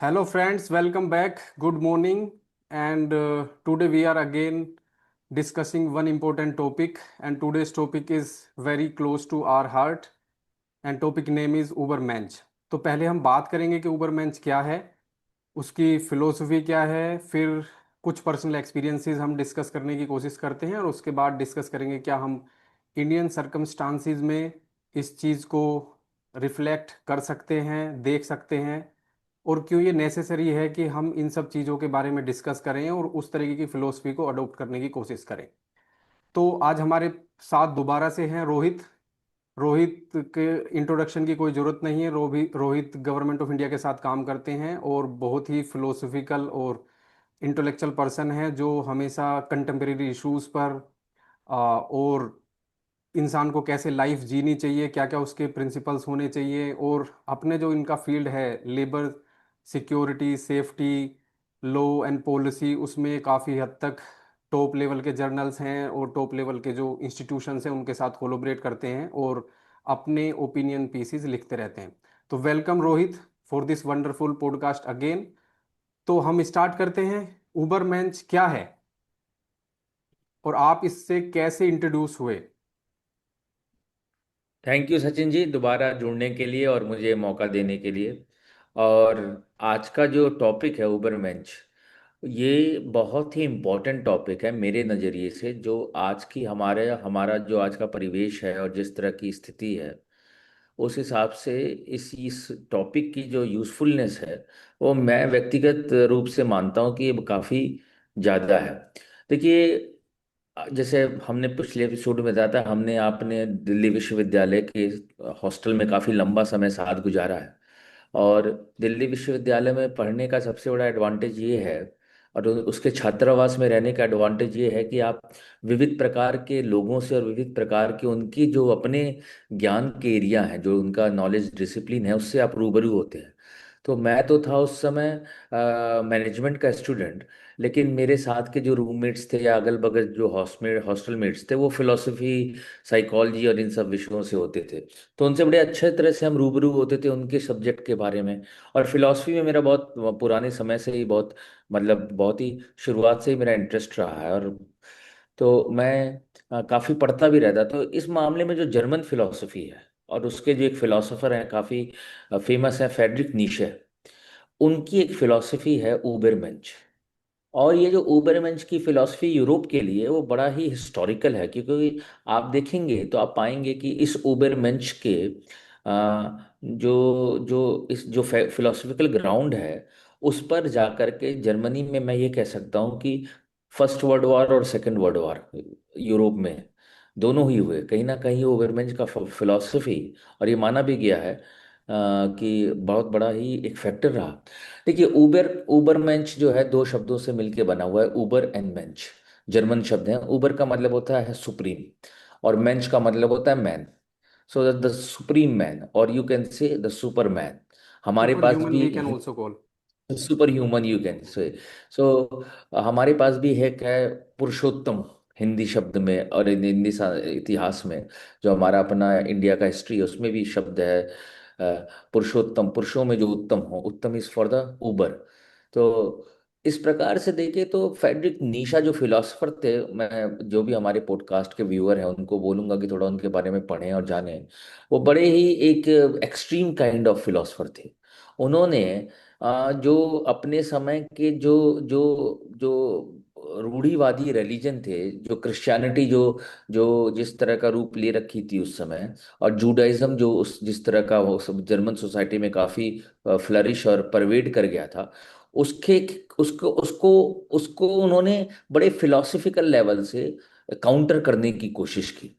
Hello, friends, welcome back. Good morning. And today we are again discussing one important topic. And today's topic is very close to our heart. And topic name is Ubermensch. तो पहले हम बात करेंगे कि Ubermensch क्या है, उसकी philosophy क्या है, फिर कुछ पर्सनल एक्सपीरियंसेस हम डिस्कस करने की कोशिश करते हैं और उसके बाद डिस्कस करेंगे क्या हम इंडियन सर्कमस्टांसिस में इस चीज़ को रिफ्लेक्ट कर सकते हैं, देख सकते हैं, और क्यों ये नेसेसरी है कि हम इन सब चीज़ों के बारे में डिस्कस करें और उस तरीके की फिलोसफी को अडॉप्ट करने की कोशिश करें। तो आज हमारे साथ दोबारा से हैं रोहित। रोहित के इंट्रोडक्शन की कोई ज़रूरत नहीं है। रोहित गवर्नमेंट ऑफ इंडिया के साथ काम करते हैं और बहुत ही फिलोसफिकल और इंटेलेक्चुअल पर्सन है जो हमेशा कंटेम्प्रेरी इश्यूज़ पर और इंसान को कैसे लाइफ जीनी चाहिए, क्या क्या उसके प्रिंसिपल्स होने चाहिए, और अपने जो इनका फील्ड है labour, security, safety, law and policy, उसमें काफ़ी हद तक टॉप लेवल के जर्नल्स हैं और टॉप लेवल के जो इंस्टीट्यूशंस हैं उनके साथ कोलोबरेट करते हैं और अपने ओपिनियन पीसीस लिखते रहते हैं। तो welcome Rohit for this wonderful podcast again. तो हम स्टार्ट करते हैं। उबरमेंच क्या है और आप इससे कैसे इंट्रोड्यूस हुए? थैंक यू सचिन जी, दोबारा जुड़ने के लिए और मुझे मौका देने के लिए। और आज का जो टॉपिक है उबरमेंच, ये बहुत ही इम्पोर्टेंट टॉपिक है मेरे नज़रिए से। जो आज की हमारे हमारा जो आज का परिवेश है और जिस तरह की स्थिति है, उस हिसाब से इस टॉपिक की जो यूज़फुलनेस है वो मैं व्यक्तिगत रूप से मानता हूँ कि ये काफ़ी ज़्यादा है। देखिए, जैसे हमने पिछले एपिसोड में बताया था, हमने आपने दिल्ली विश्वविद्यालय के हॉस्टल में काफ़ी लंबा समय साथ गुजारा है। और दिल्ली विश्वविद्यालय में पढ़ने का सबसे बड़ा एडवांटेज ये है, और उसके छात्रावास में रहने का एडवांटेज ये है कि आप विविध प्रकार के लोगों से और विविध प्रकार के उनकी जो अपने ज्ञान के एरिया हैं, जो उनका नॉलेज डिसिप्लिन है, उससे आप रूबरू होते हैं। तो मैं तो था उस समय मैनेजमेंट का स्टूडेंट, लेकिन मेरे साथ के जो रूममेट्स थे या अगल बगल जो हॉस्टल मेट्स थे, वो फिलोसफी, साइकोलॉजी और इन सब विषयों से होते थे। तो उनसे बड़े अच्छे तरह से हम रूबरू होते थे उनके सब्जेक्ट के बारे में। और फिलॉसफी में मेरा बहुत पुराने समय से ही बहुत, मतलब बहुत ही शुरुआत से ही मेरा इंटरेस्ट रहा है। और तो मैं काफ़ी पढ़ता भी रहता। तो इस मामले में जो जर्मन फिलॉसफी है, और उसके जो एक फिलोसोफर हैं काफ़ी फेमस है, फ्रेडरिक नीशे, उनकी एक फिलॉसफी है ऊबरमेंच। और ये जो ऊबरमेंच की फिलॉसफी यूरोप के लिए वो बड़ा ही हिस्टोरिकल है, क्योंकि आप देखेंगे तो आप पाएंगे कि इस ऊबरमेंच के जो जो इस जो फिलोसफिकल ग्राउंड है, उस पर जाकर के जर्मनी में मैं ये कह सकता हूँ कि फर्स्ट वर्ल्ड वॉर और सेकंड वर्ल्ड वॉर यूरोप में दोनों ही हुए। कहीं ना कहीं ऊबरमेंच का फिलॉसफी, और ये माना भी गया है कि बहुत बड़ा ही एक फैक्टर रहा। देखिए, ऊबर जो है दो शब्दों से मिलके बना हुआ है, ऊबर एंड मेंच। जर्मन शब्द है। ऊबर का मतलब होता है सुप्रीम, और मेंच का मतलब होता है man. So the supreme man, और you can say the super man. हमारे सुपर पास ह्यूमन भी we can also call. Super human you can say. So हमारे पास भी है क्या है, पुरुषोत्तम, हिंदी शब्द में और हिंदी इतिहास में, जो हमारा अपना इंडिया का हिस्ट्री है उसमें भी शब्द है पुरुषोत्तम, पुरुषों में जो उत्तम हो, उत्तम इज फॉर द ऊबर। तो इस प्रकार से देखे तो फ्रेडरिक नीशा जो फिलोसफर थे, मैं जो भी हमारे पॉडकास्ट के व्यूअर हैं उनको बोलूंगा कि थोड़ा उनके बारे में पढ़ें और जानें। वो बड़े ही एक एक्सट्रीम काइंड ऑफ फिलोसफर थे। उन्होंने जो अपने समय के जो जो जो रूढ़िवादी रिलीजन थे, जो क्रिश्चियनिटी जो जो जिस तरह का रूप ले रखी थी उस समय, और जूडाइज्म जो उस जिस तरह का वो सब जर्मन सोसाइटी में काफी फ्लरिश और परवेड कर गया था, उसके उसको उसको उसको उन्होंने बड़े फिलोसफिकल लेवल से काउंटर करने की कोशिश की।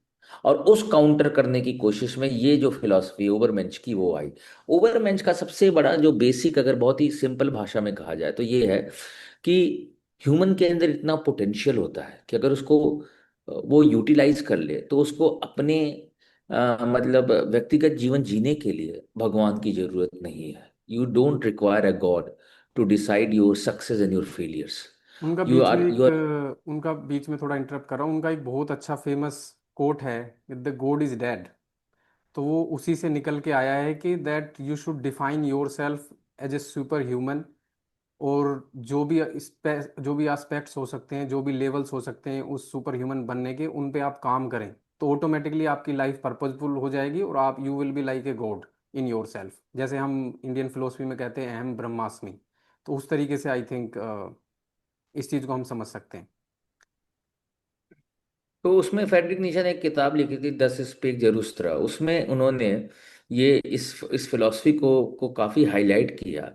और उस काउंटर करने की कोशिश में ये जो फिलॉसफी ओवरमेंच की वो आई। ओवरमेंच का सबसे बड़ा जो बेसिक, अगर बहुत ही सिंपल भाषा में कहा जाए तो ये है कि ह्यूमन के अंदर इतना पोटेंशियल होता है कि अगर उसको वो यूटिलाइज कर ले तो उसको अपने मतलब व्यक्तिगत जीवन जीने के लिए भगवान की जरूरत नहीं है। You don't require a god to decide your success and your failures. You are उनका बीच में थोड़ा इंटरप्ट कर रहा हूँ। उनका एक बहुत अच्छा फेमस कोट है, द गॉड इज डेड। तो वो उसी से निकल के आया है कि that you should define your self as a super human, और जो भी एस्पेक्ट्स हो सकते हैं, जो भी लेवल्स हो सकते हैं उस सुपर ह्यूमन बनने के, उन पे आप काम करें, तो ऑटोमेटिकली आपकी लाइफ पर्पजफुल हो जाएगी और आप you will be like a god in your self, जैसे हम इंडियन फिलोसफी में कहते हैं अहम ब्रह्मास्मि। तो उस तरीके से आई थिंक इस चीज़ को हम समझ सकते हैं। तो उसमें फ्रेडरिक नीचे ने एक किताब लिखी थी 10 स्पीक जरूस्त्रा। उसमें उन्होंने ये इस फिलॉसफी को काफी हाईलाइट किया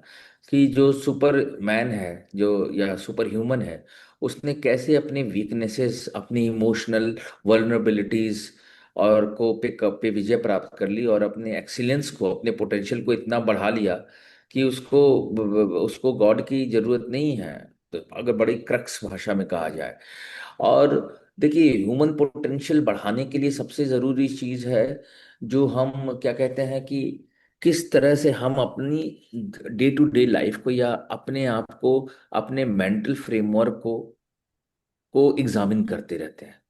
कि जो सुपर मैन है, जो या सुपर ह्यूमन है, उसने कैसे अपने वीकनेसेस, अपनी इमोशनल वल्नरेबिलिटीज और को पे विजय प्राप्त कर ली, और अपने एक्सीलेंस को, अपने पोटेंशियल को इतना बढ़ा लिया कि उसको गॉड की जरूरत नहीं है, तो अगर बड़ी क्रक्स भाषा में कहा जाए। और देखिए, ह्यूमन पोटेंशियल बढ़ाने के लिए सबसे जरूरी चीज है, जो हम क्या कहते हैं कि किस तरह से हम अपनी डे टू डे लाइफ को, या अपने आप को, अपने मेंटल फ्रेमवर्क को एग्जामिन करते रहते हैं।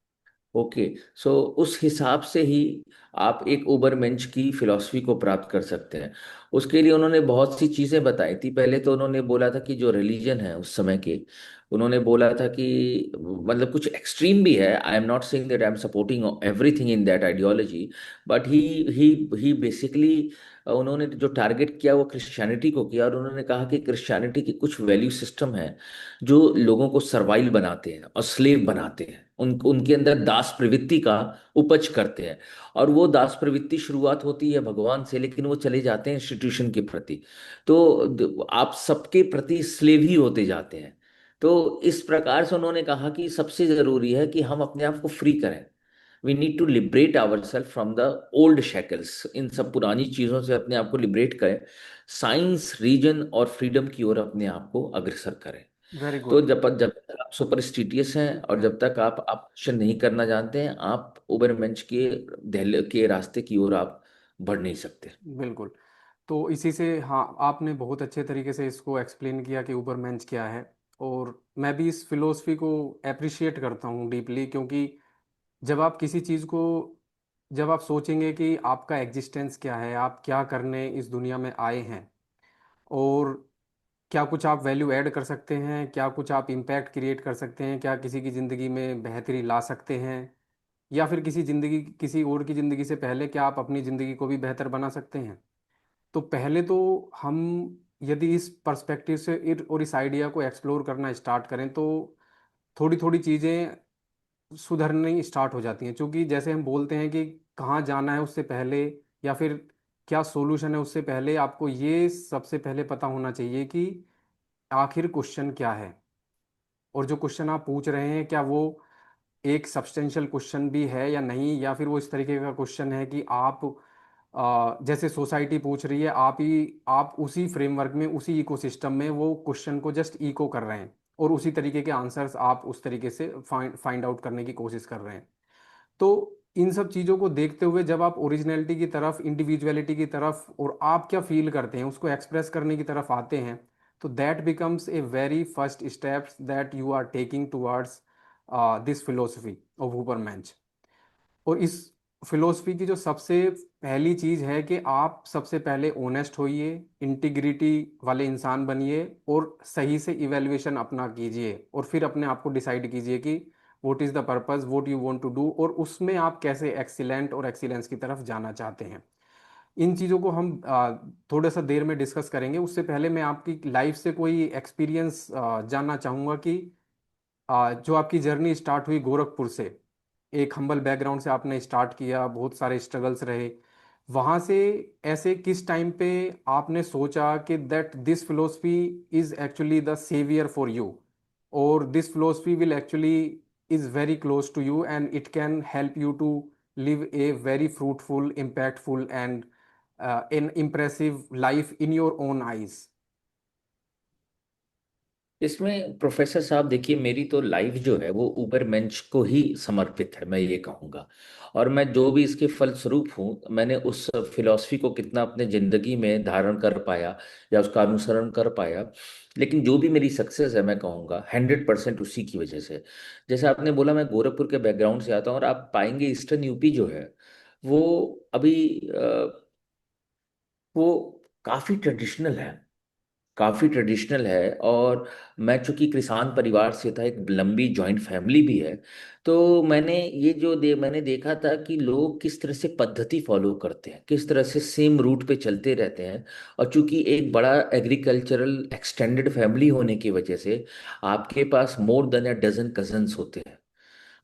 ओके। सो उस हिसाब से ही आप एक ओबरमेंश की फिलॉसफी को प्राप्त कर सकते हैं। उसके लिए उन्होंने बहुत सी चीजें बताई थी। पहले तो उन्होंने बोला था कि जो रिलीजन है उस समय के, उन्होंने बोला था कि मतलब कुछ एक्सट्रीम भी है, I am not saying that I am supporting everything in that ideology, but he basically उन्होंने जो टारगेट किया वो क्रिश्चियनिटी को किया, और उन्होंने कहा कि क्रिश्चियनिटी की कुछ वैल्यू सिस्टम है जो लोगों को सर्वाइल बनाते हैं और स्लेव बनाते हैं, उनके अंदर दास प्रवृत्ति का उपज करते हैं। और वो दास प्रवृत्ति शुरुआत होती है भगवान से, लेकिन वो चले जाते हैं इंस्टीट्यूशन के प्रति। तो आप सबके प्रति स्लेव ही होते जाते हैं। तो इस प्रकार से उन्होंने कहा कि सबसे जरूरी है कि हम अपने आप को फ्री करें। We need to liberate our self from the old shackles. इन सब पुरानी चीजों से अपने आप को लिबरेट करें, साइंस, रीजन और फ्रीडम की ओर अपने आप को अग्रसर करें। वेरी तो गुड। जब तक आप सुपरस्टिटियस हैं, और जब तक आप क्वेश्चन नहीं करना जानते हैं, आप ओबरमेंश के रास्ते की ओर आप बढ़ नहीं सकते। बिल्कुल। तो इसी से, हाँ, आपने बहुत अच्छे तरीके से इसको एक्सप्लेन किया कि ऊबरमेंश क्या है। और मैं भी इस फिलोसफी को अप्रिशिएट करता हूँ डीपली, क्योंकि जब आप किसी चीज़ को, जब आप सोचेंगे कि आपका एग्जिस्टेंस क्या है, आप क्या करने इस दुनिया में आए हैं, और क्या कुछ आप वैल्यू ऐड कर सकते हैं, क्या कुछ आप इम्पैक्ट क्रिएट कर सकते हैं, क्या किसी की ज़िंदगी में बेहतरी ला सकते हैं, या फिर किसी और की ज़िंदगी से पहले क्या आप अपनी ज़िंदगी को भी बेहतर बना सकते हैं। तो पहले तो हम यदि इस पर्सपेक्टिव से और इस आइडिया को एक्सप्लोर करना स्टार्ट करें, तो थोड़ी थोड़ी चीज़ें सुधरनी स्टार्ट हो जाती हैं। क्योंकि जैसे हम बोलते हैं कि कहाँ जाना है उससे पहले, या फिर क्या सॉल्यूशन है उससे पहले, आपको ये सबसे पहले पता होना चाहिए कि आखिर क्वेश्चन क्या है, और जो क्वेश्चन आप पूछ रहे हैं क्या वो एक सब्सटेंशियल क्वेश्चन भी है या नहीं, या फिर वो इस तरीके का क्वेश्चन है कि आप जैसे सोसाइटी पूछ रही है, आप उसी फ्रेमवर्क में, उसी इकोसिस्टम में वो क्वेश्चन को जस्ट इको कर रहे हैं, और उसी तरीके के आंसर्स आप उस तरीके से फाइंड आउट करने की कोशिश कर रहे हैं। तो इन सब चीज़ों को देखते हुए जब आप ओरिजिनलिटी की तरफ, इंडिविजुअलिटी की तरफ, और आप क्या फील करते हैं उसको एक्सप्रेस करने की तरफ आते हैं, तो that becomes a very first steps that you are taking towards this philosophy of Ubermensch. और इस फिलोसफी की जो सबसे पहली चीज़ है कि आप सबसे पहले ओनेस्ट होइए, इंटीग्रिटी वाले इंसान बनिए, और सही से इवेल्युएशन अपना कीजिए, और फिर अपने आप को डिसाइड कीजिए कि what is the purpose, what you want to do, और उसमें आप कैसे एक्सीलेंट और एक्सीलेंस की तरफ जाना चाहते हैं। इन चीज़ों को हम थोड़ा सा देर में डिस्कस करेंगे। उससे पहले मैं आपकी लाइफ से कोई एक्सपीरियंस जानना चाहूँगा कि जो आपकी जर्नी स्टार्ट हुई गोरखपुर से, एक हम्बल बैकग्राउंड से आपने स्टार्ट किया, बहुत सारे स्ट्रगल्स रहे वहाँ से, ऐसे किस टाइम पे आपने सोचा कि that this philosophy is actually the saviour for you, और this philosophy will actually is very close to you and it can help you to live a very fruitful, impactful and an impressive life in your own eyes. इसमें professor साहब देखिए, मेरी तो life जो है वो ऊबरमेंश को ही समर्पित है, मैं ये कहूँगा। और मैं जो भी इसके फलस्वरूप हूँ, मैंने उस फिलॉसफी को कितना अपने जिंदगी में धारण कर पाया या उसका अनुसरण कर पाया, लेकिन जो भी मेरी सक्सेस है, मैं कहूँगा 100% उसी की वजह से। जैसे आपने बोला, मैं गोरखपुर के बैकग्राउंड से आता हूँ, और आप पाएंगे ईस्टर्न यूपी जो है वो अभी वो काफ़ी ट्रेडिशनल है। काफ़ी ट्रेडिशनल है। और मैं चूंकि किसान परिवार से था, एक लंबी जॉइंट फैमिली भी है, तो मैंने देखा था कि लोग किस तरह से पद्धति फॉलो करते हैं, किस तरह से सेम रूट पे चलते रहते हैं। और चूंकि एक बड़ा एग्रीकल्चरल एक्सटेंडेड फैमिली होने की वजह से आपके पास more than a dozen cousins होते हैं।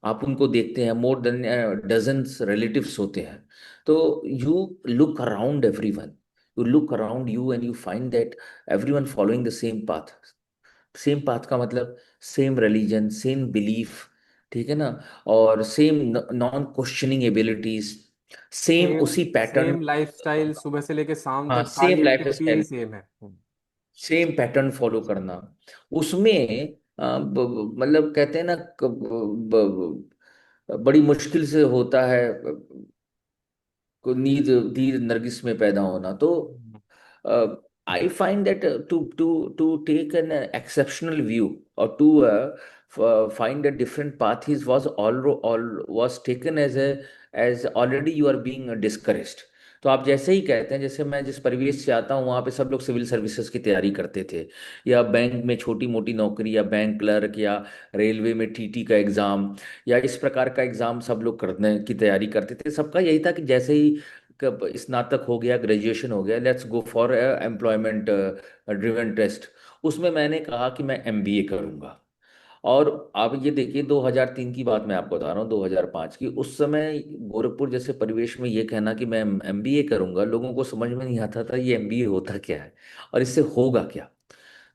आप उनको देखते हैं, मोर देन डजन्स रिलेटिव्स होते हैं। तो you look around everyone, you look around you and you find that everyone following the same path. Same path का मतलब सेम रिलीजन, सेम बिलीफ, ठीक है ना, और same non questioning abilities, same same उसी पैटर्न। सेम लाइफस्टाइल, सुबह से लेके शाम हाँ, तक सेम सारी लाइफ एक्टिविटी यही स्टाइल, सेम है। सेम पैटर्न फॉलो करना। उसमें मतलब कहते हैं ना, बड़ी मुश्किल से होता है को नींद नींद नरगिस में पैदा होना। तो I find that to take an exceptional view और to find a different path is was all was taken as already you are being discouraged। तो आप जैसे ही कहते हैं, जैसे मैं जिस परिवेश से आता हूँ वहाँ पे सब लोग सिविल सर्विसेज की तैयारी करते थे, या बैंक में छोटी मोटी नौकरी, या बैंक क्लर्क, या रेलवे में टीटी का एग्जाम, या इस प्रकार का एग्जाम सब लोग करने की तैयारी करते थे। सबका यही था कि जैसे ही कब स्नातक हो गया, ग्रेजुएशन हो गया, let's go for employment driven test. उसमें मैंने कहा कि मैं एमबीए करूंगा। और आप ये देखिए, 2003 की बात मैं आपको बता रहा हूँ, 2005 की। उस समय गोरखपुर जैसे परिवेश में ये कहना कि मैं एमबीए करूंगा, लोगों को समझ में नहीं आता था ये एमबीए होता क्या है और इससे होगा क्या।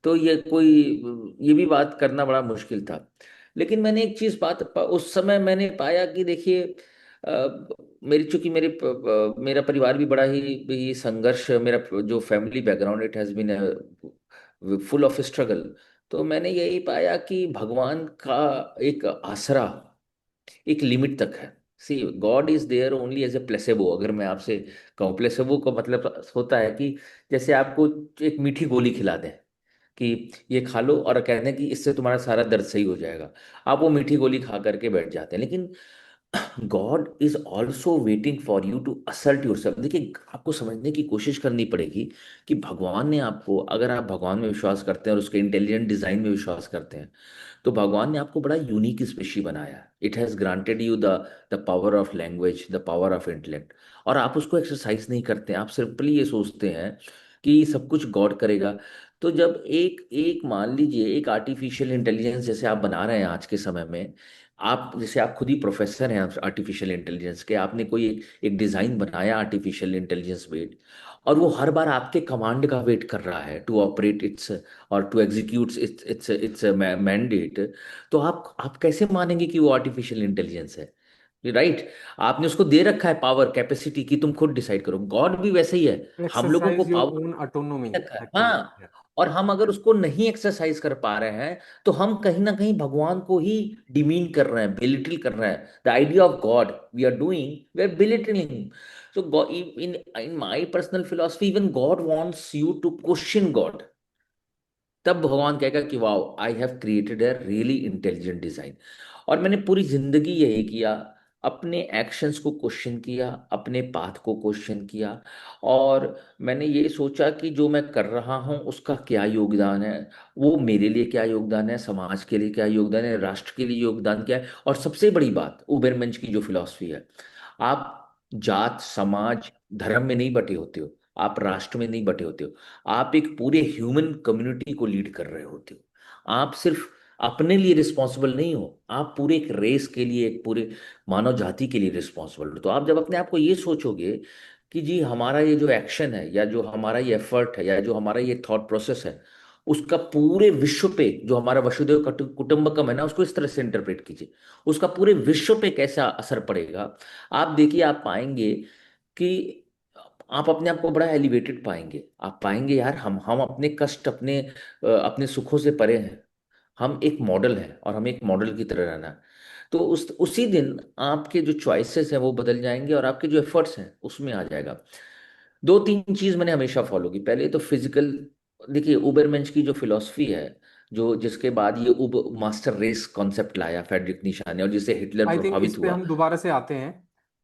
तो ये भी बात करना बड़ा मुश्किल था। लेकिन मैंने एक चीज उस समय मैंने पाया कि देखिए, मेरी चूंकि मेरा परिवार भी बड़ा ही संघर्ष, मेरा जो family background, it has been full of struggle. तो मैंने यही पाया कि भगवान का एक आसरा एक लिमिट तक है। See, God is there only as a placebo. अगर मैं आपसे कहूँ, प्लेसेबो का मतलब होता है कि जैसे आपको एक मीठी गोली खिला दें कि ये खा लो और कहते हैं कि इससे तुम्हारा सारा दर्द सही हो जाएगा, आप वो मीठी गोली खा करके बैठ जाते हैं। लेकिन god is also waiting for you to assert your self. देखिए, आपको समझने की कोशिश करनी पड़ेगी कि भगवान ने आपको, अगर आप भगवान में विश्वास करते हैं और उसके इंटेलिजेंट डिजाइन में विश्वास करते हैं, तो भगवान ने आपको बड़ा यूनिक स्पेशी बनाया। It has granted you the power of language, the power of intellect. और आप उसको एक्सरसाइज नहीं करते, आप सिंपली ये सोचते हैं कि सब कुछ गॉड करेगा। तो जब एक एक मान लीजिए एक आर्टिफिशियल इंटेलिजेंस जैसे आप बना रहे हैं आज के समय में, आप जैसे आप खुद ही प्रोफेसर हैं आर्टिफिशियल इंटेलिजेंस के, आपने कोई एक डिजाइन बनाया आर्टिफिशियल इंटेलिजेंस बेस्ड, और वो हर बार आपके कमांड का वेट कर रहा है टू ऑपरेट इट्स और to execute its its its mandate. तो आप कैसे मानेंगे कि वो आर्टिफिशियल इंटेलिजेंस है? राइट। आपने उसको दे रखा है पावर कैपेसिटी कि तुम खुद डिसाइड करो। गॉड भी वैसे ही है, हम लोगों को exercise your power own autonomy रखा है। एक्चुअली। हाँ, और हम अगर उसको नहीं एक्सरसाइज कर पा रहे हैं, तो हम कहीं ना कहीं भगवान को ही डिमीन कर रहे हैं, बेलिटिल कर रहे हैं। The idea of God we are doing, we are belittling. So in in my personal philosophy, even God wants you to question God. तब भगवान कहेगा कि wow, I have created a really intelligent design. और मैंने पूरी जिंदगी यही किया, अपने एक्शंस को क्वेश्चन किया, अपने पाथ को क्वेश्चन किया। और मैंने ये सोचा कि जो मैं कर रहा हूँ उसका क्या योगदान है, वो मेरे लिए क्या योगदान है, समाज के लिए क्या योगदान है, राष्ट्र के लिए योगदान क्या है। और सबसे बड़ी बात, उबेरमेंश की जो फिलॉसफी है, आप जात समाज धर्म में नहीं बटे होते हो, आप राष्ट्र में नहीं बटे होते हो, आप एक पूरे ह्यूमन कम्युनिटी को लीड कर रहे होते हो। आप सिर्फ अपने लिए रिस्पॉन्सिबल नहीं हो, आप पूरे एक रेस के लिए, एक पूरे मानव जाति के लिए रिस्पॉन्सिबल हो। तो आप जब अपने आप को ये सोचोगे कि जी हमारा ये जो एक्शन है, या जो हमारा ये एफर्ट है, या जो हमारा ये थॉट प्रोसेस है, उसका पूरे विश्व पे, जो हमारा वसुधैव कुटुंबकम है ना, उसको इस तरह से इंटरप्रेट कीजिए, उसका पूरे विश्व पे कैसा असर पड़ेगा। आप देखिए, आप पाएंगे कि आप अपने आप को बड़ा एलिवेटेड पाएंगे। आप पाएंगे यार, हम अपने कष्ट, अपने सुखों से परे हैं। हम एक मॉडल हैं और हमें एक मॉडल की तरह रहना है। तो उसी दिन आपके जो चॉइसेस हैं वो बदल जाएंगे, और आपके जो एफर्ट्स हैं उसमें आ जाएगा। दो तीन चीज मैंने हमेशा फॉलो की। पहले तो फिजिकल, देखिए उबरमेंश की जो फिलॉसफी है, जो जिसके बाद ये उब मास्टर रेस कॉन्सेप्ट लाया फ्रेडरिक निशा ने, और जिससे हिटलर आई थिंक इस प्रभावित पे हुआ। हम दोबारा से आते हैं,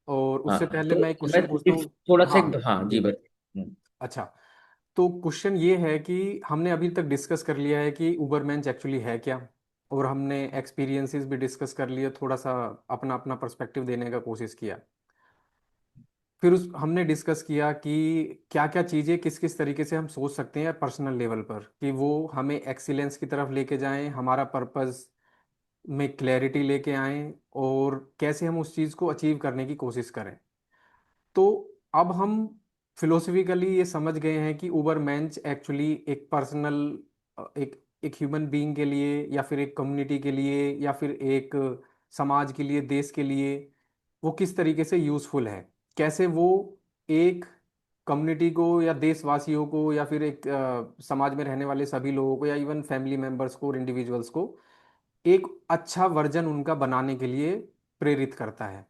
और उससे हाँ, पहले तो मैं एक मैं क्वेश्चन पूछता हूँ। थोड़ा सा हाँ हाँ जी, जी। बस। अच्छा, तो क्वेश्चन ये है कि हमने अभी तक डिस्कस कर लिया है कि उबरमेंस एक्चुअली है क्या, और हमने एक्सपीरियंसेस भी डिस्कस कर लिए, थोड़ा सा अपना अपना पर्सपेक्टिव देने का कोशिश किया। फिर उस हमने डिस्कस किया कि क्या क्या चीज़ें किस किस तरीके से हम सोच सकते हैं पर्सनल लेवल पर कि वो हमें एक्सीलेंस की तरफ लेके जाएं, हमारा पर्पस में क्लैरिटी लेके आएं, और कैसे हम उस चीज़ को अचीव करने की कोशिश करें। तो अब हम फिलोसफिकली ये समझ गए हैं कि उबरमेंच एक्चुअली एक पर्सनल, एक एक ह्यूमन बीइंग के लिए, या फिर एक कम्युनिटी के लिए, या फिर एक समाज के लिए, देश के लिए वो किस तरीके से यूज़फुल है, कैसे वो एक कम्युनिटी को या देशवासियों को या फिर एक समाज में रहने वाले सभी लोगों को या इवन फैमिली मेंबर्स को और इंडिविजुअल्स को एक अच्छा वर्जन उनका बनाने के लिए प्रेरित करता है।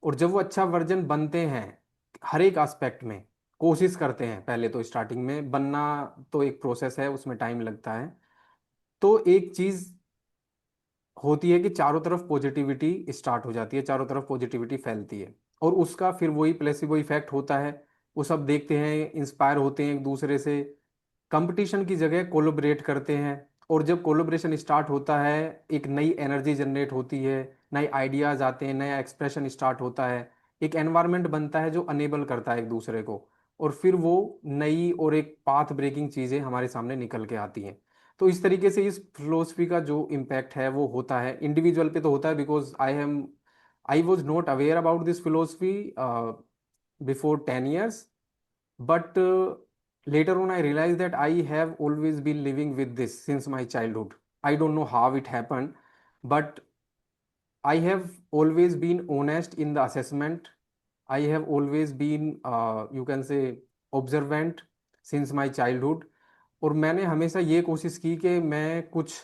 और जब वो अच्छा वर्जन बनते हैं, हर एक एस्पेक्ट में कोशिश करते हैं, पहले तो स्टार्टिंग में बनना तो एक प्रोसेस है, उसमें टाइम लगता है। तो एक चीज होती है कि चारों तरफ पॉजिटिविटी स्टार्ट हो जाती है, चारों तरफ पॉजिटिविटी फैलती है, और उसका फिर वही प्लेसिबो इफेक्ट होता है। वो सब देखते हैं, इंस्पायर होते हैं एक दूसरे से, कंपटीशन की जगह कोलोबरेट करते हैं। और जब कोलोबरेशन स्टार्ट होता है, एक नई एनर्जी जनरेट होती है, नए आइडियाज आते हैं, नया एक्सप्रेशन स्टार्ट होता है, एक एनवायरनमेंट बनता है जो अनेबल करता है एक दूसरे को, और फिर वो नई और एक पाथ ब्रेकिंग चीज़ें हमारे सामने निकल के आती हैं। तो इस तरीके से इस फिलोसफी का जो इम्पैक्ट है वो होता है इंडिविजुअल पे, तो होता है because I was not aware about this philosophy before 10 years. But later on, I realized that I have always been living with this since my childhood. I don't know how it happened, but I have always been honest in the assessment. I have always been, you can say, observant since my childhood. और मैंने हमेशा ये कोशिश की कि मैं कुछ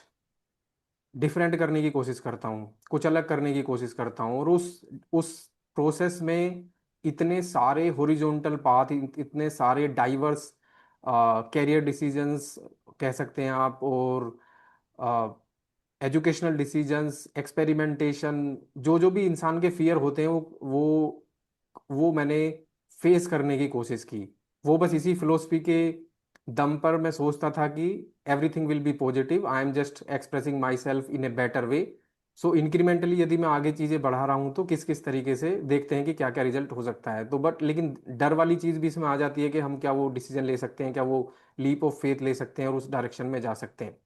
different करने की कोशिश करता हूँ, कुछ अलग करने की कोशिश करता हूँ, और उस प्रोसेस में इतने सारे हॉरिजॉन्टल पाथ, इतने सारे डाइवर्स कैरियर डिसीजंस कह सकते हैं आप, और एजुकेशनल डिसीजंस, एक्सपेरिमेंटेशन, जो जो भी इंसान के फियर होते हैं वो मैंने फेस करने की कोशिश की। वो बस इसी फिलोसफी के दम पर मैं सोचता था कि everything will be positive, I am just expressing my self in a better way. So incrementally यदि मैं आगे चीज़ें बढ़ा रहा हूँ तो किस किस तरीके से देखते हैं कि क्या क्या रिजल्ट हो सकता है। तो बट लेकिन डर वाली चीज़ भी इसमें आ जाती है कि हम क्या वो डिसीजन ले सकते हैं, क्या वो लीप ऑफ फेथ ले सकते हैं और उस डायरेक्शन में जा सकते हैं।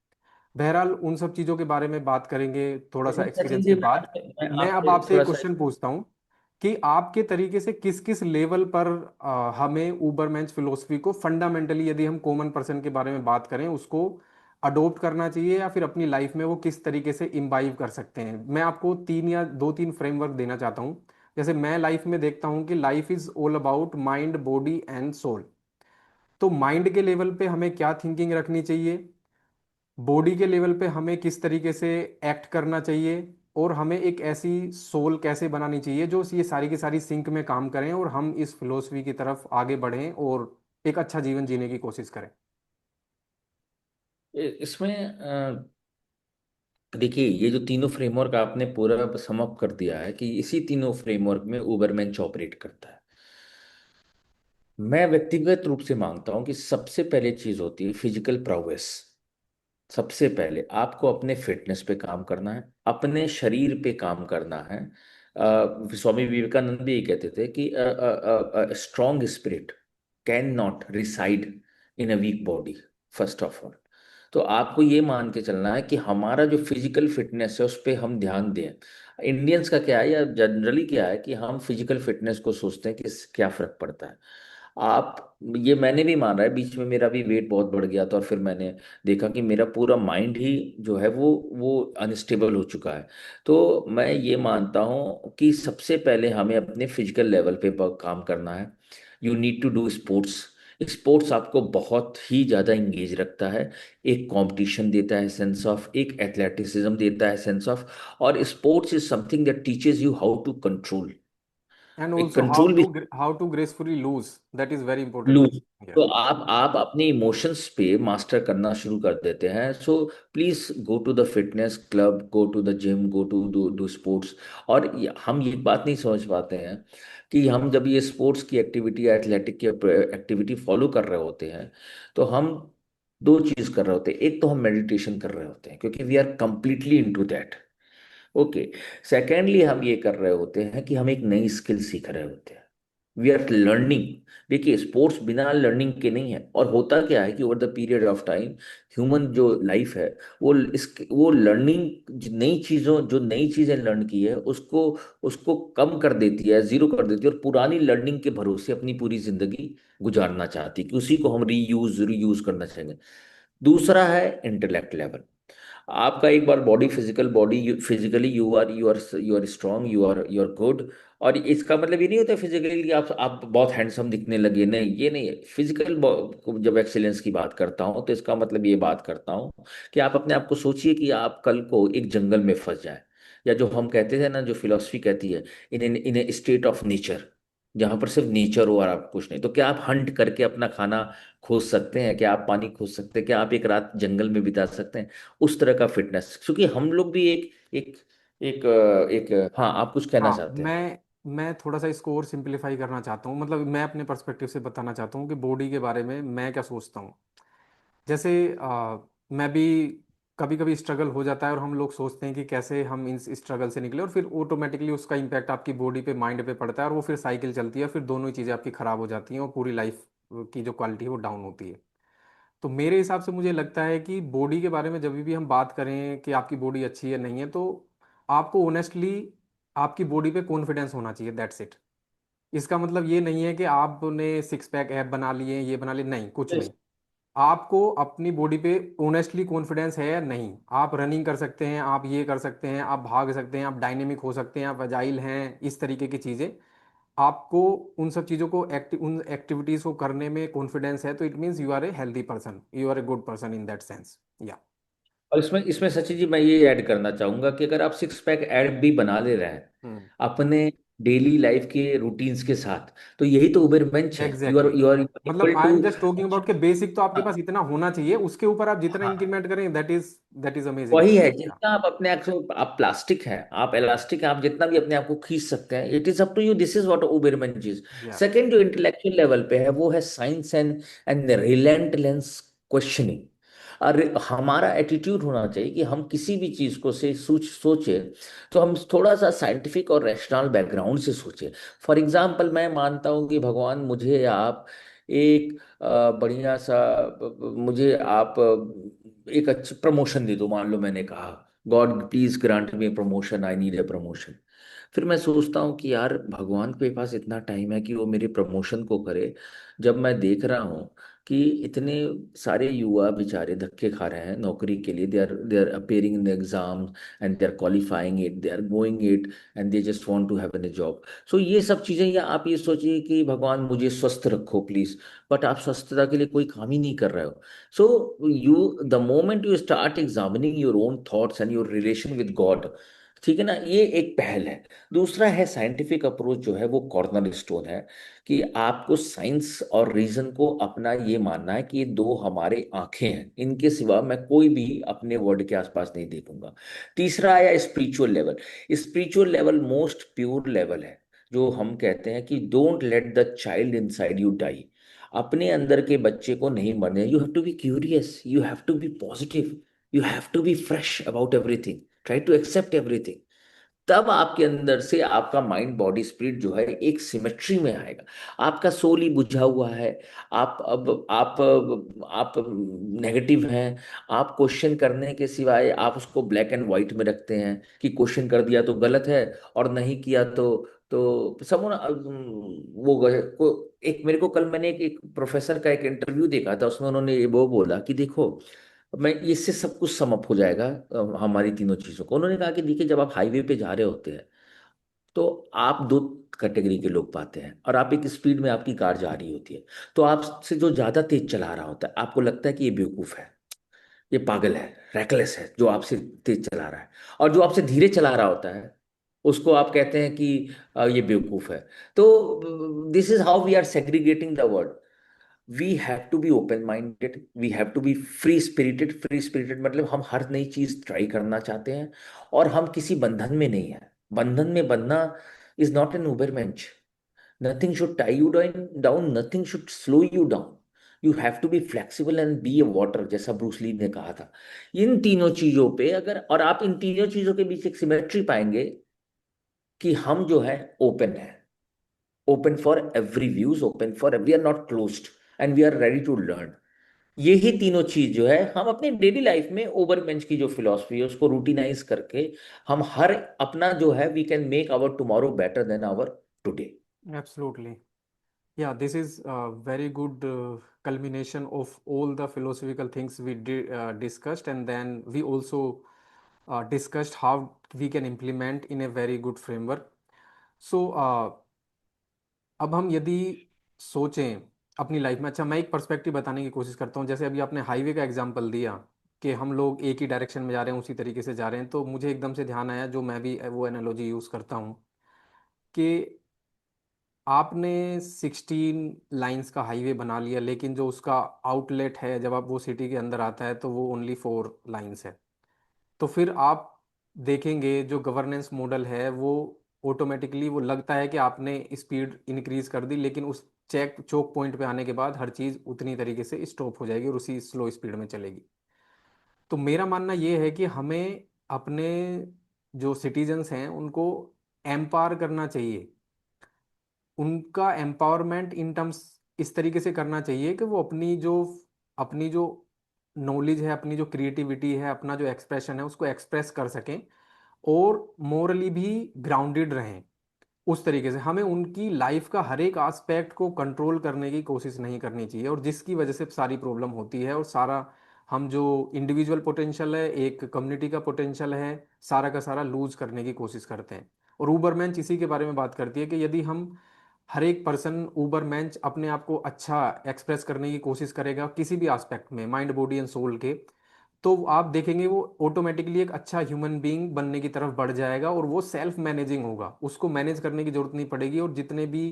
बहरहाल उन सब चीज़ों के बारे में बात करेंगे थोड़ा सा लेकिन सचिन एक्सपीरियंस जी, के बाद। मैं मैं अब आपसे आपसे थोड़ा एक सा। क्वेश्चन पूछता हूँ कि आपके तरीके से किस किस लेवल पर हमें उबरमेंस फिलोसफी को फंडामेंटली, यदि हम कॉमन पर्सन के बारे में बात करें, उसको अडोप्ट करना चाहिए, या फिर अपनी लाइफ में वो किस तरीके से इम्बाइव कर सकते हैं। मैं आपको तीन या दो तीन फ्रेमवर्क देना चाहता हूँ। जैसे मैं लाइफ में देखता हूँ कि life is all about mind, body and soul. तो माइंड के लेवल पे हमें क्या थिंकिंग रखनी चाहिए, बॉडी के लेवल पे हमें किस तरीके से एक्ट करना चाहिए, और हमें एक ऐसी सोल कैसे बनानी चाहिए जो ये सारी की सारी सिंक में काम करें, और हम इस फिलोसफी की तरफ आगे बढ़ें और एक अच्छा जीवन जीने की कोशिश करें। इसमें देखिए, ये जो तीनों फ्रेमवर्क आपने पूरा समअप कर दिया है कि इसी तीनों फ्रेमवर्क में उबरमेंच ऑपरेट करता है। मैं व्यक्तिगत रूप से मानता हूं कि सबसे पहले चीज होती है फिजिकल प्रोग्रेस। सबसे पहले आपको अपने फिटनेस पे काम करना है, अपने शरीर पे काम करना है। स्वामी विवेकानंद भी ये कहते थे कि strong spirit can not reside in a weak body, first of all. तो आपको ये मान के चलना है कि हमारा जो फिजिकल फिटनेस है उस पर हम ध्यान दें। इंडियंस का क्या है या जनरली क्या है कि हम फिजिकल फिटनेस को सोचते हैं कि इससे क्या फर्क पड़ता है। आप, ये मैंने भी माना है, बीच में मेरा भी वेट बहुत बढ़ गया था और फिर मैंने देखा कि मेरा पूरा माइंड ही जो है वो अनस्टेबल हो चुका है। तो मैं ये मानता हूँ कि सबसे पहले हमें अपने फिजिकल लेवल पे काम करना है। You need to do sports. Sports आपको बहुत ही ज़्यादा इंगेज रखता है। एक कंपटीशन देता है सेंस ऑफ, एक एथलेटिसिज्म देता है सेंस ऑफ। और sports is something that teaches you how to control. And एक ऑल्सो कंट्रोल भी how to gracefully lose, that is very important. Lose. तो आप अपने इमोशंस पे मास्टर करना शुरू कर देते हैं। So please go to the fitness club, go to the gym, go to do do sports. और हम ये बात नहीं समझ पाते हैं कि हम जब ये स्पोर्ट्स की एक्टिविटी या एथलेटिक की एक्टिविटी फॉलो कर रहे होते हैं, तो हम दो चीज कर रहे होते हैं। एक तो हम मेडिटेशन कर रहे होते हैं क्योंकि we are completely into that. Okay. Secondly हम ये कर रहे होते हैं कि हम एक नई स्किल सीख रहे होते हैं। We are learning. देखिए, स्पोर्ट्स बिना लर्निंग के नहीं है। और होता क्या है कि over the period of time human जो लाइफ है, वो लर्निंग, नई चीजें लर्न की है उसको उसको कम कर देती है, जीरो कर देती है, और पुरानी लर्निंग के भरोसे अपनी पूरी जिंदगी गुजारना चाहती है कि उसी को हम रीयूज रीयूज करना चाहेंगे। दूसरा है इंटेलेक्ट लेवल। आपका एक बार body, physical body, physically you are strong, you are good. और इसका मतलब ये नहीं होता फिजिकली आप बहुत हैंडसम दिखने लगे, नहीं, ये नहीं है। फिजिकल जब एक्सीलेंस की बात करता हूँ तो इसका मतलब ये बात करता हूँ कि आप अपने आप को सोचिए कि आप कल को एक जंगल में फंस जाए, या जो हम कहते थे ना, जो फिलोसफी कहती है, इन ए स्टेट ऑफ नेचर, जहां पर सिर्फ नेचर हो और आप कुछ नहीं। तो क्या आप हंट करके अपना खाना खोज सकते हैं? क्या आप पानी खोज सकते हैं? क्या आप एक रात जंगल में बिता सकते हैं? उस तरह का फिटनेस, क्योंकि हम लोग भी एक एक हाँ, आप कुछ कहना हाँ, चाहते हैं? मैं थोड़ा सा इसको और सिंपलीफाई करना चाहता हूँ, मतलब मैं अपने पर्सपेक्टिव से बताना चाहता हूँ कि बॉडी के बारे में मैं क्या सोचता हूँ। जैसे मैं भी कभी कभी स्ट्रगल हो जाता है और हम लोग सोचते हैं कि कैसे हम इस स्ट्रगल से निकले, और फिर ऑटोमेटिकली उसका इम्पैक्ट आपकी बॉडी पे, माइंड पे पड़ता है, और वो फिर साइकिल चलती है, फिर दोनों ही चीज़ें आपकी ख़राब हो जाती हैं और पूरी लाइफ की जो क्वालिटी है वो डाउन होती है। तो मेरे हिसाब से मुझे लगता है कि बॉडी के बारे में जब भी हम बात करें कि आपकी बॉडी अच्छी है नहीं है, तो आपको ऑनेस्टली आपकी बॉडी पे कॉन्फिडेंस होना चाहिए, दैट्स इट। इसका मतलब ये नहीं है कि आपने सिक्स पैक ऐप बना लिए, ये बना लिए, नहीं, कुछ Yes. नहीं। आपको अपनी बॉडी पे ऑनेस्टली कॉन्फिडेंस है या नहीं। आप रनिंग कर सकते हैं, आप ये कर सकते हैं, आप भाग सकते हैं, आप डायनेमिक हो सकते हैं, आप अजाइल हैं, इस तरीके की चीज़ें। आपको उन सब चीज़ों को उन एक्टिविटीज़ को करने में कॉन्फिडेंस है, तो it means you are a healthy person, you are a good person in that sense. या और इसमें इसमें सचिन जी, मैं ये ऐड करना चाहूंगा कि अगर आप सिक्स पैक ऐड भी बना ले रहे हैं हम्म। अपने डेली लाइफ के रूटीन्स के साथ, तो यही तो उबर बेंच है। You are exactly, you are मतलब able I to. Am just talking about के बेसिक तो आपके पास इतना होना चाहिए, उसके ऊपर आप जितना इंक्रीमेंट करें, दैट इज अमेजिंग। वही है, जितना आप अपने आप को, आप प्लास्टिक हैं, आप इलास्टिक हैं, आप जितना भी अपने आप को खींच सकते हैं, it is up to you. This is what Ubermensch is. या सेकंड, जो इंटेलेक्चुअल लेवल पे है, वो है साइंस एंड रिलेंटलेस क्वेश्चनिंग। और हमारा एटीट्यूड होना चाहिए कि हम किसी भी चीज को से सोचे तो हम थोड़ा सा साइंटिफिक और रैशनल बैकग्राउंड से सोचे। फॉर एग्जाम्पल, मैं मानता हूँ कि भगवान मुझे या आप एक बढ़िया सा, मुझे आप एक अच्छी प्रमोशन दे दो। मान लो मैंने कहा, God please grant me promotion, I need a promotion. फिर मैं सोचता हूँ कि यार, भगवान के पास इतना टाइम है कि वो मेरे प्रमोशन को करे, जब मैं देख रहा हूँ कि इतने सारे युवा बेचारे धक्के खा रहे हैं नौकरी के लिए। They are appearing in the exam and they are qualifying it, they are going it, and they just want to have an job. सो ये सब चीजें, या आप ये सोचिए कि भगवान मुझे स्वस्थ रखो प्लीज, बट आप स्वस्थता के लिए कोई काम ही नहीं कर रहे हो। So the moment you start examining your own thoughts and your relation with God, ठीक है ना, ये एक पहल है। दूसरा है साइंटिफिक अप्रोच, जो है वो कॉर्नर स्टोन है, कि आपको साइंस और रीजन को अपना ये मानना है कि ये दो हमारे आंखें हैं, इनके सिवा मैं कोई भी अपने वर्ड के आसपास नहीं देखूंगा। तीसरा आया spiritual level. Spiritual level most pure level है, जो हम कहते हैं कि don't let the child inside you die. अपने अंदर के बच्चे को नहीं मरने। You have to be curious, you have to be positive, you have to be fresh about everything, try to accept everything. तब आपके अंदर से आपका माइंड बॉडी स्पिरिट जो है एक सिमेट्री में आएगा। आपका सोल ही बुझा हुआ है। आप नेगेटिव हैं। आप क्वेश्चन करने के सिवाय आप उसको ब्लैक एंड व्हाइट में रखते हैं कि क्वेश्चन कर दिया तो गलत है, और नहीं किया तो सब एक मेरे को कल मैंने एक प्रोफेसर का एक इंटरव्यू देखा था, उसमें उन्होंने ये वो बोला कि देखो, मैं इससे सब कुछ सम अप हो जाएगा हमारी तीनों चीजों को। उन्होंने कहा कि देखिए, जब आप हाईवे पे जा रहे होते हैं तो आप दो कैटेगरी के लोग पाते हैं, और आप एक स्पीड में आपकी कार जा रही होती है। तो आपसे जो ज्यादा तेज चला रहा होता है, आपको लगता है कि ये बेवकूफ है, ये पागल है, रेकलेस है, जो आपसे तेज चला रहा है। और जो आपसे धीरे चला रहा होता है, उसको आप कहते हैं कि ये बेवकूफ है। तो this is how we are segregating the world. We have to be open minded, we have to be free spirited. Free spirited मतलब हम हर नई चीज ट्राई करना चाहते हैं, और हम किसी बंधन में नहीं है। बंधन में बंधना is not an Ubermensch. Nothing should tie you down, nothing should slow you down. You have to be flexible and be a water, जैसा ब्रूस ली ने कहा था। इन तीनों चीजों पे अगर, और आप इन तीनों चीजों के बीच एक सिमेट्री पाएंगे कि हम जो है ओपन है, open for every views, open for, we are not closed and we are ready to learn. यही तीनों चीज जो है हम अपनी डेली लाइफ में ओवरबेंच की जो फिलॉसफी है उसको रूटीनाइज करके हम हर अपना जो है we can make our tomorrow better than our today. Absolutely. Yeah, this is a very good culmination of all the philosophical things we discussed, and then we also discussed how we can implement in a very good framework. So, अब हम यदि सोचें अपनी life में, अच्छा मैं एक perspective बताने की कोशिश करता हूँ। जैसे अभी आपने हाईवे का एग्जांपल दिया कि हम लोग एक ही डायरेक्शन में जा रहे हैं, उसी तरीके से जा रहे हैं, तो मुझे एकदम से ध्यान आया, जो मैं भी वो एनालॉजी यूज़ करता हूँ कि आपने 16 लाइंस का हाईवे बना लिया, लेकिन जो उसका आउटलेट है जब आप वो सिटी के अंदर आता है तो वो ओनली 4 लाइंस है। तो फिर आप देखेंगे जो गवर्नेंस मॉडल है वो ऑटोमेटिकली वो लगता है कि आपने स्पीड इंक्रीज कर दी, लेकिन उस चेक चोक पॉइंट पे आने के बाद हर चीज़ उतनी तरीके से स्टॉप हो जाएगी और उसी स्लो स्पीड में चलेगी। तो मेरा मानना ये है कि हमें अपने जो सिटीजन्स हैं उनको एम्पावर करना चाहिए। उनका एम्पावरमेंट इन टर्म्स इस तरीके से करना चाहिए कि वो अपनी जो नॉलेज है, अपनी जो क्रिएटिविटी है, अपना जो एक्सप्रेशन है उसको एक्सप्रेस कर सकें और मोरली भी ग्राउंडेड रहें। उस तरीके से हमें उनकी लाइफ का हर एक एस्पेक्ट को कंट्रोल करने की कोशिश नहीं करनी चाहिए, और जिसकी वजह से सारी प्रॉब्लम होती है और सारा हम जो इंडिविजुअल पोटेंशियल है, एक कम्युनिटी का पोटेंशियल है, सारा का सारा लूज करने की कोशिश करते हैं। और ऊबरमैंच इसी के बारे में बात करती है कि यदि हम हर एक पर्सन ऊबरमैंच अपने आप को अच्छा एक्सप्रेस करने की कोशिश करेगा किसी भी एस्पेक्ट में, माइंड बॉडी एंड सोल के, तो आप देखेंगे वो ऑटोमेटिकली एक अच्छा ह्यूमन बीइंग बनने की तरफ बढ़ जाएगा और वो सेल्फ मैनेजिंग होगा, उसको मैनेज करने की जरूरत नहीं पड़ेगी, और जितने भी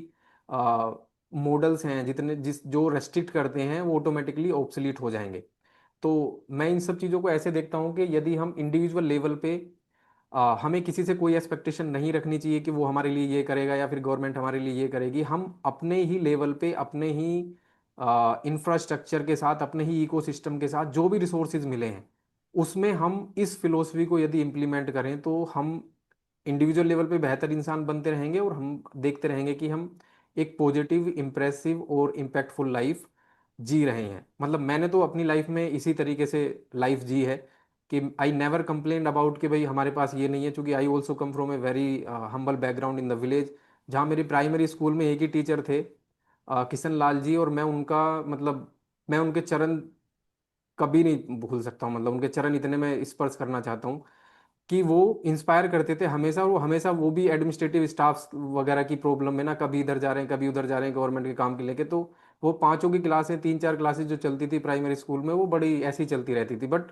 मॉडल्स हैं, जितने जिस जो रेस्ट्रिक्ट करते हैं वो ऑटोमेटिकली ऑब्सलीट हो जाएंगे। तो मैं इन सब चीज़ों को ऐसे देखता हूँ कि यदि हम इंडिविजुअल लेवल पे हमें किसी से कोई एक्सपेक्टेशन नहीं रखनी चाहिए कि वो हमारे लिए ये करेगा या फिर गवर्नमेंट हमारे लिए ये करेगी। हम अपने ही लेवल पे, अपने ही इंफ्रास्ट्रक्चर के साथ, अपने ही इकोसिस्टम के साथ जो भी रिसोर्सेज मिले हैं उसमें हम इस फिलोसफी को यदि इम्प्लीमेंट करें तो हम इंडिविजुअल लेवल पे बेहतर इंसान बनते रहेंगे और हम देखते रहेंगे कि हम एक पॉजिटिव, इम्प्रेसिव और इम्पैक्टफुल लाइफ जी रहे हैं। मतलब मैंने तो अपनी लाइफ में इसी तरीके से लाइफ जी है कि आई नेवर कंप्लेन अबाउट कि भाई हमारे पास ये नहीं है, क्योंकि I also come from a very humble background in the village, जहाँ मेरी प्राइमरी स्कूल में एक ही टीचर थे, किशन लाल जी, और मैं उनका मतलब मैं उनके चरण कभी नहीं भूल सकता हूँ। मतलब उनके चरण इतने मैं स्पर्श करना चाहता हूँ कि वो इंस्पायर करते थे हमेशा, और वो हमेशा वो भी एडमिनिस्ट्रेटिव स्टाफ वगैरह की प्रॉब्लम में ना, कभी इधर जा रहे हैं कभी उधर जा रहे हैं गवर्नमेंट के काम के लेके, तो वो पांचों की क्लासें, 3-4 क्लासेस जो चलती थी प्राइमरी स्कूल में वो बड़ी ऐसी चलती रहती थी, बट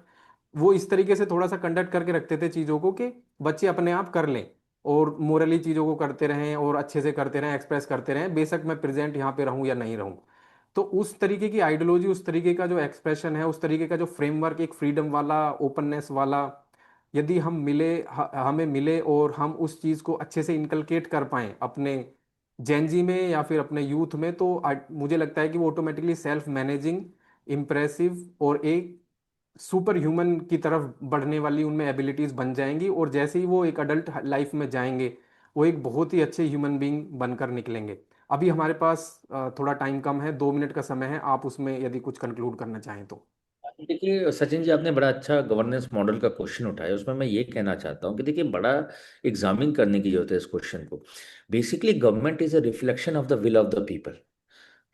वो इस तरीके से थोड़ा सा कंडक्ट करके रखते थे चीज़ों को कि बच्चे अपने आप कर लें और मोरली चीज़ों को करते रहें और अच्छे से करते रहें, एक्सप्रेस करते रहें, बेशक मैं प्रेजेंट यहाँ पे रहूँ या नहीं रहूँ। तो उस तरीके की आइडियोलॉजी, उस तरीके का जो एक्सप्रेशन है, उस तरीके का जो फ्रेमवर्क, एक फ्रीडम वाला, ओपननेस वाला, यदि हम हमें मिले और हम उस चीज़ को अच्छे से इनकलकेट कर पाएं अपने जेनजी में या फिर अपने यूथ में, तो मुझे लगता है कि वो ऑटोमेटिकली सेल्फ मैनेजिंग, इम्प्रेसिव और एक सुपर ह्यूमन की तरफ बढ़ने वाली उनमें एबिलिटीज बन जाएंगी, और जैसे ही वो एक अडल्ट लाइफ में जाएंगे वो एक बहुत ही अच्छे ह्यूमन बीइंग बनकर निकलेंगे। अभी हमारे पास थोड़ा टाइम कम है, 2 मिनट का समय है, आप उसमें यदि कुछ कंक्लूड करना चाहें तो। देखिए सचिन जी, आपने बड़ा अच्छा गवर्नेंस मॉडल का क्वेश्चन उठाया। उसमें मैं ये कहना चाहता हूँ कि देखिए बड़ा एग्जामिन करने की जरूरत है इस क्वेश्चन को। Basically government is a reflection of the will of the people,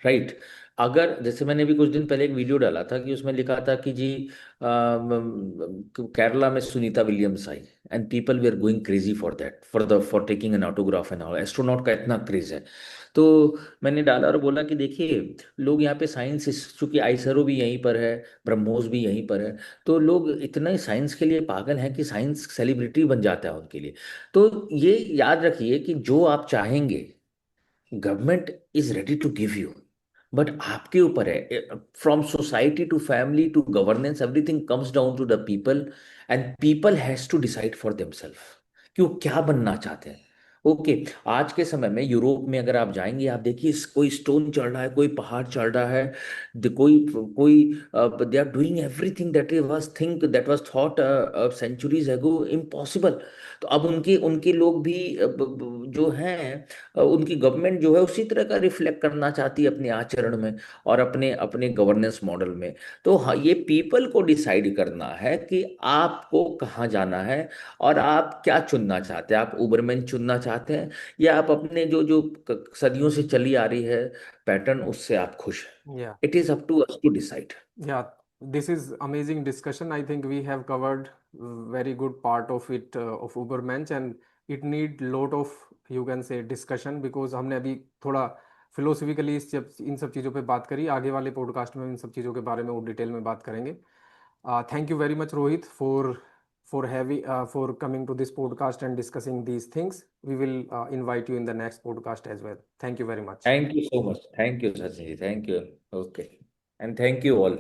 right. अगर जैसे मैंने भी कुछ दिन पहले एक वीडियो डाला था कि उसमें लिखा था कि जी केरला में Sunita Williams I and people we are going crazy for that, for taking an autograph and all, astronaut का इतना क्रेज है। तो मैंने डाला और बोला कि देखिए लोग यहाँ पे साइंस, चूंकि आईसरो भी यहीं पर है, ब्रह्मोस भी यहीं पर है, तो लोग इतना साइंस के लिए पागल हैं कि साइंस सेलिब्रिटी बन जाता है उनके लिए। तो ये याद रखिए कि जो आप चाहेंगे government is ready to give you, but आपके ऊपर है। From society to family to governance, everything comes down to the people, and people has to decide for themselves कि वो क्या बनना चाहते हैं। ओके। आज के समय में यूरोप में अगर आप जाएंगे, आप देखिए कोई स्टोन चढ़ रहा है, कोई पहाड़ चढ़ रहा है, कोई कोई they are doing everything that was think that was thought centuries ago impossible. तो अब उनके उनके लोग भी जो हैं, उनकी गवर्नमेंट जो है उसी तरह का रिफ्लेक्ट करना चाहती है अपने आचरण में और अपने अपने गवर्नेंस मॉडल में। तो हाँ, ये पीपल को डिसाइड करना है कि आपको कहाँ जाना है और आप क्या चुनना चाहते हैं। आप उबरमैन चुनना चाहते हैं, या आप अपने जो जो सदियों से चली आ रही है पैटर्न, उससे आप खुश हैं। Yeah. It is up to us to decide. Yeah, this is amazing discussion. I think we have covered very good part of it of Ubermensch, and it need lot of, you can say, discussion, because हमने अभी थोड़ा philosophically इन सब चीज़ों पे बात करी। आगे वाले पॉडकास्ट में इन सब चीज़ों के बारे में और डिटेल में बात करेंगे। Thank you very much Rohit for coming to this podcast and discussing these things. We will invite you in the next podcast as well. Thank you very much. Thank you so much, thank you Sachin ji, thank you. Okay, and thank you all.